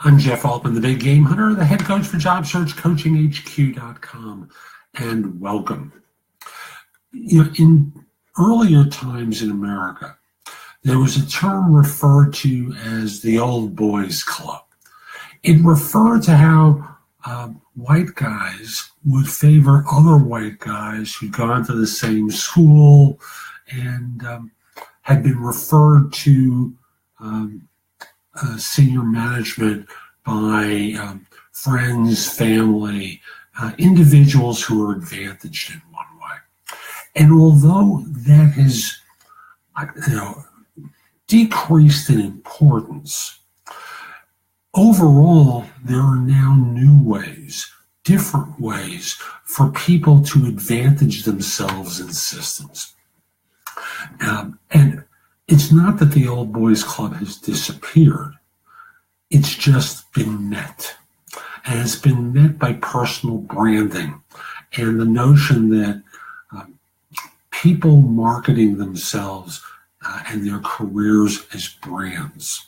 I'm Jeff Altman, the Big Game Hunter, the head coach for JobSearchCoachingHQ.com, and welcome. In earlier times in America, there was a term referred to as the old boys club. It referred to how white guys would favor other white guys who'd gone to the same school and had been referred to senior management by friends, family, individuals who are advantaged in one way. And although that has decreased in importance, overall there are now new ways, different ways for people to advantage themselves in systems. And it's not that the old boys club has disappeared. It's just been met. And it's been met by personal branding and the notion that people marketing themselves and their careers as brands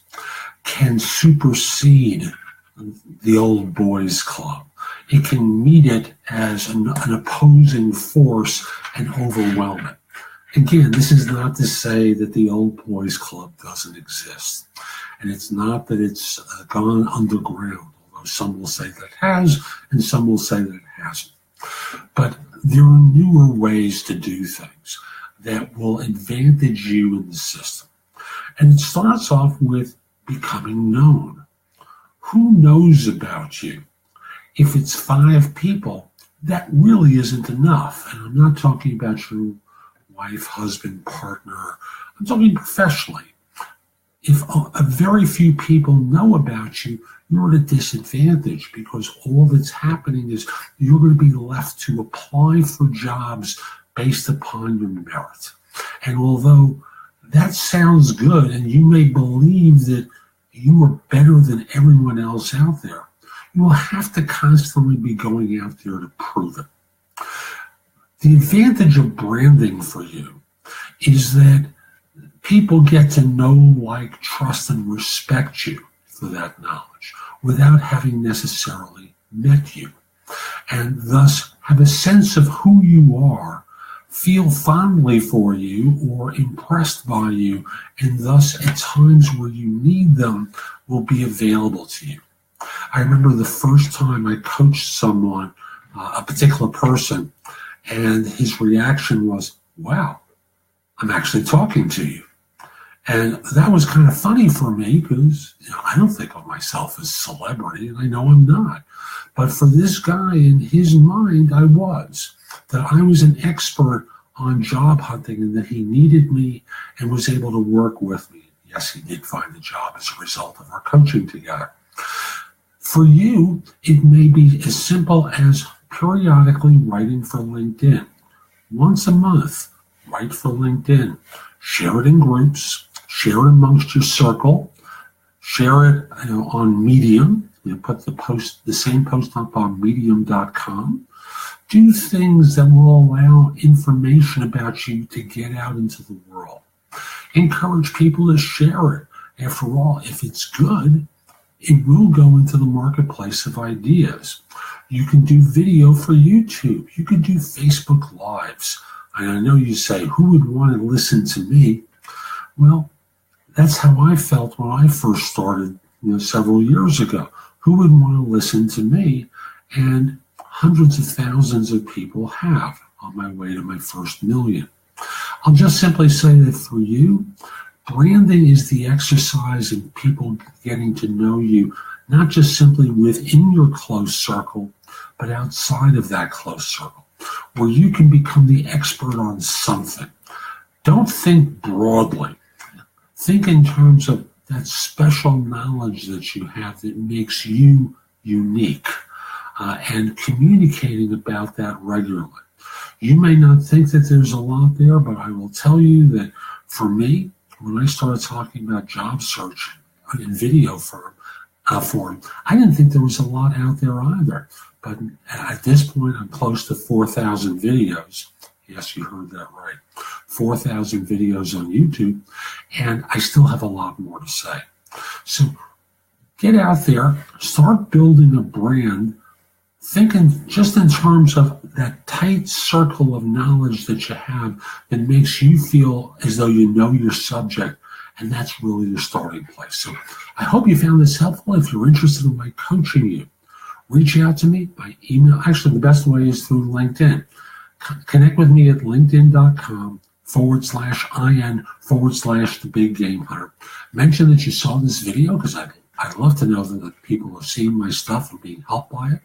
can supersede the old boys club. It can meet it as an opposing force and overwhelm it. Again, this is not to say that the old boys club doesn't exist. And it's not that it's gone underground, although some will say that it has, and some will say that it hasn't. But there are newer ways to do things that will advantage you in the system. And it starts off with becoming known. Who knows about you? If it's 5 people, that really isn't enough. And I'm not talking about your wife, husband, partner. I'm talking professionally. If a very few people know about you, you're at a disadvantage because all that's happening is you're going to be left to apply for jobs based upon your merit. And although that sounds good and you may believe that you are better than everyone else out there, you will have to constantly be going out there to prove it. The advantage of branding for you is that people get to know, like, trust, and respect you for that knowledge without having necessarily met you, and thus have a sense of who you are, feel fondly for you or impressed by you, and thus at times where you need them will be available to you. I remember the first time I coached someone, a particular person, and his reaction was, wow, I'm actually talking to you. And that was kind of funny for me because I don't think of myself as celebrity, and I know I'm not. But for this guy, in his mind, I was. That I was an expert on job hunting and that he needed me and was able to work with me. Yes, he did find the job as a result of our coaching together. For you, it may be as simple as periodically writing for LinkedIn. Once a month, write for LinkedIn. Share it in groups. Share it amongst your circle. Share it on Medium. Put the same post up on Medium.com. Do things that will allow information about you to get out into the world. Encourage people to share it. After all, if it's good, it will go into the marketplace of ideas. You can do video for YouTube. You can do Facebook Lives. And I know you say, who would want to listen to me? Well, that's how I felt when I first started several years ago. Who would want to listen to me? And hundreds of thousands of people have on my way to my first million. I'll just simply say that for you, branding is the exercise in people getting to know you, not just simply within your close circle, but outside of that close circle, where you can become the expert on something. Don't think broadly. Think in terms of that special knowledge that you have that makes you unique, and communicating about that regularly. You may not think that there's a lot there, but I will tell you that for me, when I started talking about job search in video form, I didn't think there was a lot out there either. But at this point, I'm close to 4,000 videos. Yes, you heard that right. 4,000 videos on YouTube, and I still have a lot more to say. So get out there, start building a brand, thinking just in terms of that tight circle of knowledge that you have that makes you feel as though you know your subject. And that's really the starting place. So I hope you found this helpful. If you're interested in my coaching you, reach out to me by email. Actually, the best way is through LinkedIn. Connect with me at linkedin.com/IN/the big game hunter. Mention that you saw this video because I'd love to know that people have seen my stuff and being helped by it.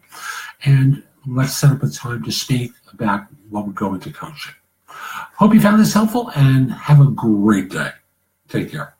And let's set up a time to speak about what would go into coaching. Hope you found this helpful and have a great day. Take care.